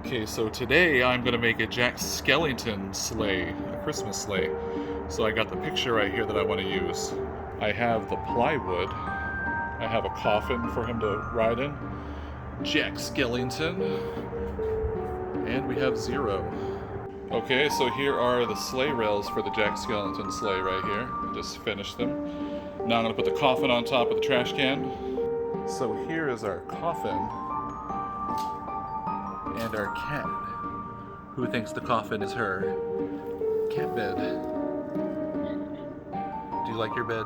Okay, so today I'm going to make a Jack Skellington sleigh, a Christmas sleigh. So I got the picture right here that I want to use. I have the plywood. I have a coffin for him to ride in. Jack Skellington. And we have Zero. Okay, so here are the sleigh rails for the Jack Skellington sleigh right here. Just finished them. Now I'm going to put the coffin on top of the trash can. So here is our coffin. And our cat, who thinks the coffin is her cat bed. Do you like your bed?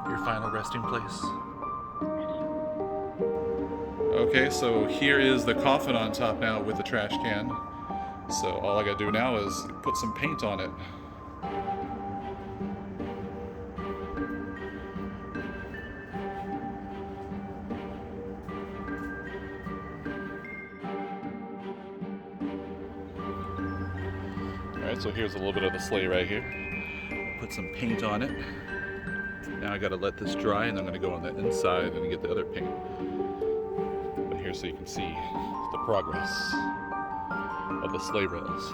Your final resting place? Okay, so here is the coffin on top now with the trash can. So all I gotta do now is put some paint on it. Alright, so here's a little bit of the sleigh right here. Put some paint on it. Now I gotta let this dry and I'm gonna go on the inside and get the other paint. But here so you can see the progress of the sleigh rails.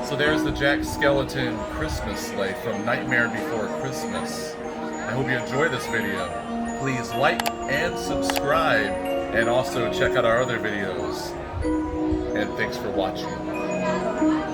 So there's the Jack Skellington Christmas sleigh from Nightmare Before Christmas. I hope you enjoy this video. Please like and subscribe, and also check out our other videos. And thanks for watching.